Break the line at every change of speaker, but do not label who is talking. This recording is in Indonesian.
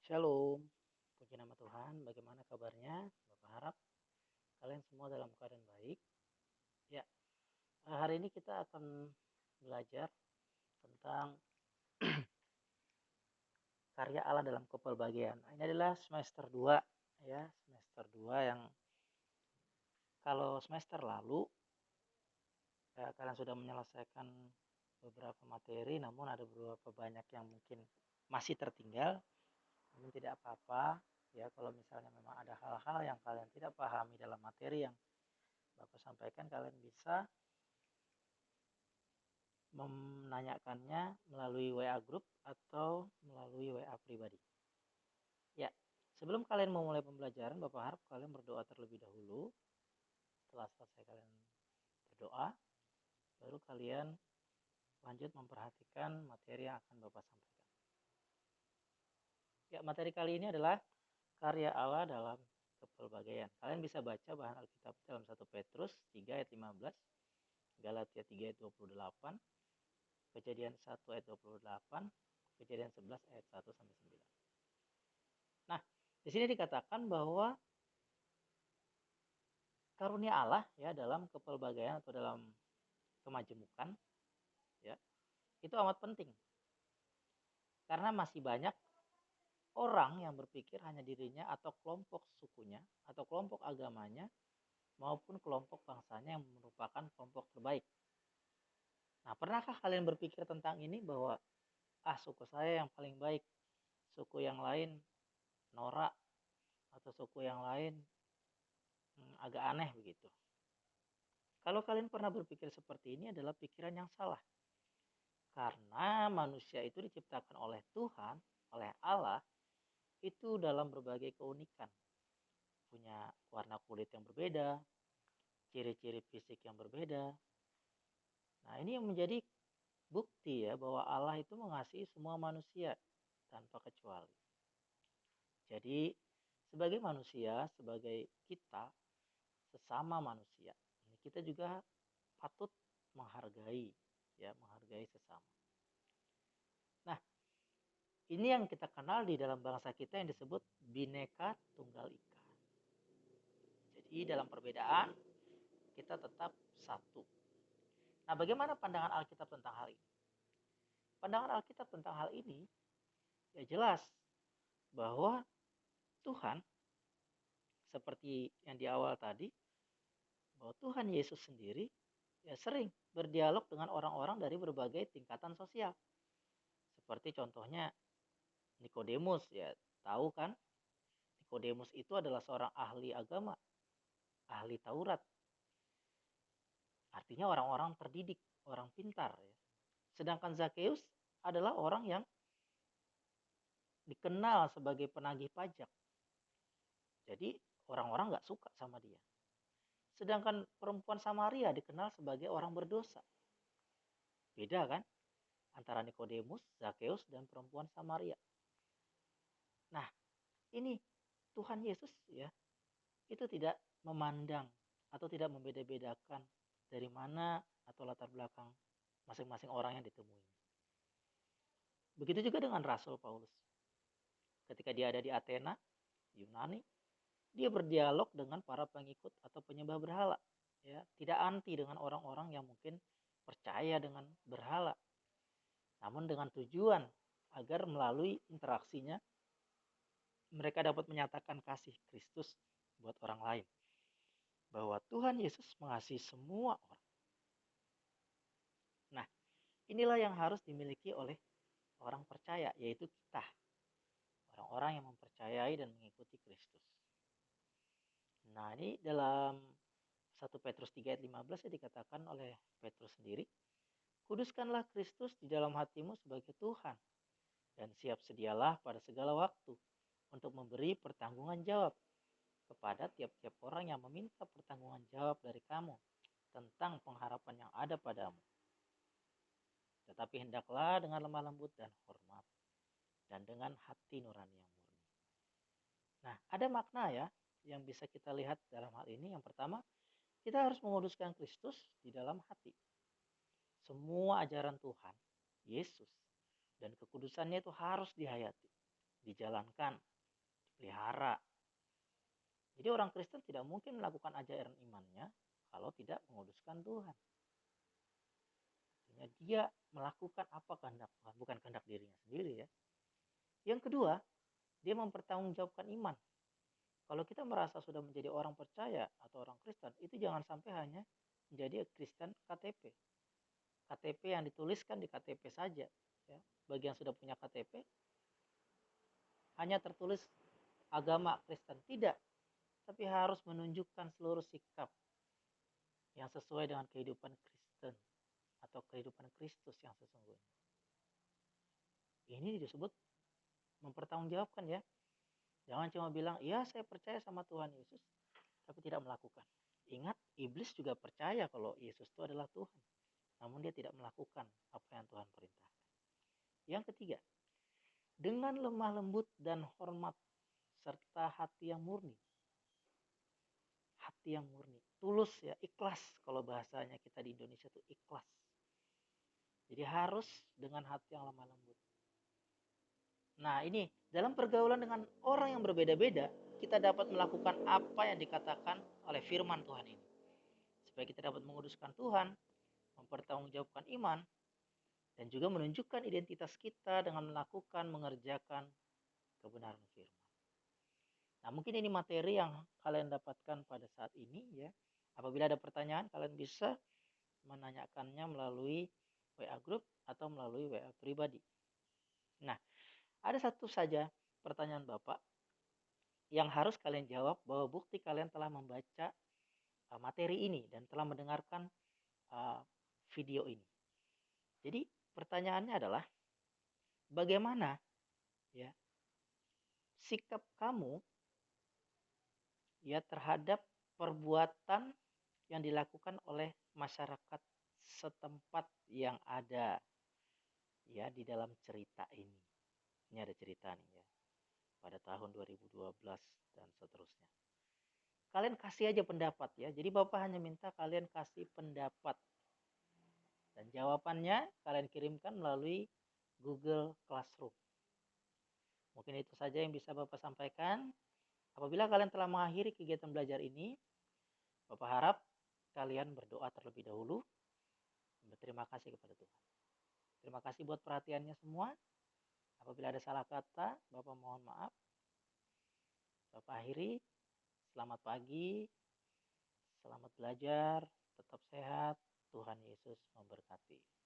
Shalom, puji nama Tuhan. Bagaimana kabarnya? Bapak harap kalian semua dalam keadaan baik. Ya, hari ini kita akan belajar tentang karya Allah dalam kepelbagaian. Ini adalah semester 2, ya, semester 2 yang kalau semester lalu kalian sudah menyelesaikan beberapa materi, namun ada beberapa banyak yang mungkin masih tertinggal. Namun tidak apa-apa, ya, kalau misalnya memang ada hal-hal yang kalian tidak pahami dalam materi yang Bapak sampaikan, kalian bisa menanyakannya melalui WA group atau melalui WA pribadi. Ya, sebelum kalian memulai pembelajaran, Bapak harap kalian berdoa terlebih dahulu. Setelah selesai kalian berdoa, baru kalian lanjut memperhatikan materi yang akan Bapak sampaikan. Ya, materi kali ini adalah karya Allah dalam kepelbagaian. Kalian bisa baca bahan Alkitab dalam 1 Petrus 3 ayat 15, Galatia 3 ayat 28, Kejadian 1 ayat 28, Kejadian 11 ayat 1 sampai 9. Nah, di sini dikatakan bahwa karunia Allah ya dalam kepelbagaian atau dalam kemajemukan ya itu amat penting karena masih banyak orang yang berpikir hanya dirinya atau kelompok sukunya atau kelompok agamanya maupun kelompok bangsanya yang merupakan kelompok terbaik. Nah, pernahkah kalian berpikir tentang ini bahwa suku saya yang paling baik, suku yang lain norak atau suku yang lain agak aneh begitu? Kalau kalian pernah berpikir seperti ini adalah pikiran yang salah. Karena manusia itu diciptakan oleh Tuhan, oleh Allah, itu dalam berbagai keunikan. Punya warna kulit yang berbeda, ciri-ciri fisik yang berbeda. Nah, ini yang menjadi bukti ya bahwa Allah itu mengasihi semua manusia tanpa kecuali. Jadi, sebagai manusia, sebagai kita, sesama manusia, kita juga patut menghargai ya, menghargai sesama. Nah, ini yang kita kenal di dalam bangsa kita yang disebut Bhinneka Tunggal Ika. Jadi dalam perbedaan kita tetap satu. Nah, bagaimana pandangan Alkitab tentang hal ini? Pandangan Alkitab tentang hal ini ya jelas bahwa Tuhan seperti yang di awal tadi, bahwa Tuhan Yesus sendiri ya sering berdialog dengan orang-orang dari berbagai tingkatan sosial. Seperti contohnya Nikodemus ya, tahu kan? Nikodemus itu adalah seorang ahli agama, ahli Taurat. Artinya orang-orang terdidik, orang pintar ya. Sedangkan Zakheus adalah orang yang dikenal sebagai penagih pajak. Jadi orang-orang gak suka sama dia. Sedangkan perempuan Samaria dikenal sebagai orang berdosa. Beda kan? Antara Nikodemus, Zakheus, dan perempuan Samaria. Nah, ini Tuhan Yesus ya, itu tidak memandang atau tidak membeda-bedakan dari mana atau latar belakang masing-masing orang yang ditemui. Begitu juga dengan Rasul Paulus. Ketika dia ada di Athena, Yunani, dia berdialog dengan para pengikut atau penyembah berhala. Ya, tidak anti dengan orang-orang yang mungkin percaya dengan berhala. Namun dengan tujuan agar melalui interaksinya mereka dapat menyatakan kasih Kristus buat orang lain. Bahwa Tuhan Yesus mengasihi semua orang. Nah, inilah yang harus dimiliki oleh orang percaya, yaitu kita. Orang-orang yang mempercayai dan mengikuti Kristus. Nah, ini dalam 1 Petrus 3 ayat 15 ya dikatakan oleh Petrus sendiri, kuduskanlah Kristus di dalam hatimu sebagai Tuhan, dan siap sedialah pada segala waktu untuk memberi pertanggungan jawab kepada tiap-tiap orang yang meminta pertanggungan jawab dari kamu tentang pengharapan yang ada padamu. Tetapi hendaklah dengan lemah lembut dan hormat, dan dengan hati nurani yang murni. Nah, ada makna ya yang bisa kita lihat dalam hal ini. Yang pertama, kita harus menguduskan Kristus di dalam hati. Semua ajaran Tuhan, Yesus, dan kekudusannya itu harus dihayati, dijalankan, dipelihara. Jadi orang Kristen tidak mungkin melakukan ajaran imannya kalau tidak menguduskan Tuhan. Artinya dia melakukan apa kehendak Tuhan, bukan kehendak dirinya sendiri ya. Yang kedua, dia mempertanggungjawabkan iman. Kalau kita merasa sudah menjadi orang percaya atau orang Kristen, itu jangan sampai hanya menjadi Kristen KTP. KTP yang dituliskan di KTP saja. Ya. Bagi yang sudah punya KTP, hanya tertulis agama Kristen. Tidak, tapi harus menunjukkan seluruh sikap yang sesuai dengan kehidupan Kristen atau kehidupan Kristus yang sesungguhnya. Ini disebut mempertanggungjawabkan ya. Jangan cuma bilang, iya saya percaya sama Tuhan Yesus, tapi tidak melakukan. Ingat, iblis juga percaya kalau Yesus itu adalah Tuhan. Namun dia tidak melakukan apa yang Tuhan perintahkan. Yang ketiga, dengan lemah lembut dan hormat serta hati yang murni. Hati yang murni, tulus ya, ikhlas. Kalau bahasanya kita di Indonesia itu ikhlas. Jadi harus dengan hati yang lemah lembut. Nah ini, dalam pergaulan dengan orang yang berbeda-beda, kita dapat melakukan apa yang dikatakan oleh firman Tuhan ini. Supaya kita dapat menguduskan Tuhan, mempertanggungjawabkan iman, dan juga menunjukkan identitas kita dengan melakukan, mengerjakan kebenaran firman. Nah mungkin ini materi yang kalian dapatkan pada saat ini ya. Apabila ada pertanyaan, kalian bisa menanyakannya melalui WA group atau melalui WA pribadi. Nah, ada satu saja pertanyaan Bapak yang harus kalian jawab bahwa bukti kalian telah membaca materi ini dan telah mendengarkan video ini. Jadi pertanyaannya adalah bagaimana ya sikap kamu ya terhadap perbuatan yang dilakukan oleh masyarakat setempat yang ada ya di dalam cerita ini. Ini ada cerita nih ya. Pada tahun 2012 dan seterusnya. Kalian kasih aja pendapat ya. Jadi Bapak hanya minta kalian kasih pendapat. Dan jawabannya kalian kirimkan melalui Google Classroom. Mungkin itu saja yang bisa Bapak sampaikan. Apabila kalian telah mengakhiri kegiatan belajar ini, Bapak harap kalian berdoa terlebih dahulu. Berterima kasih kepada Tuhan. Terima kasih buat perhatiannya semua. Apabila ada salah kata, Bapak mohon maaf. Bapak akhiri. Selamat pagi. Selamat belajar. Tetap sehat. Tuhan Yesus memberkati.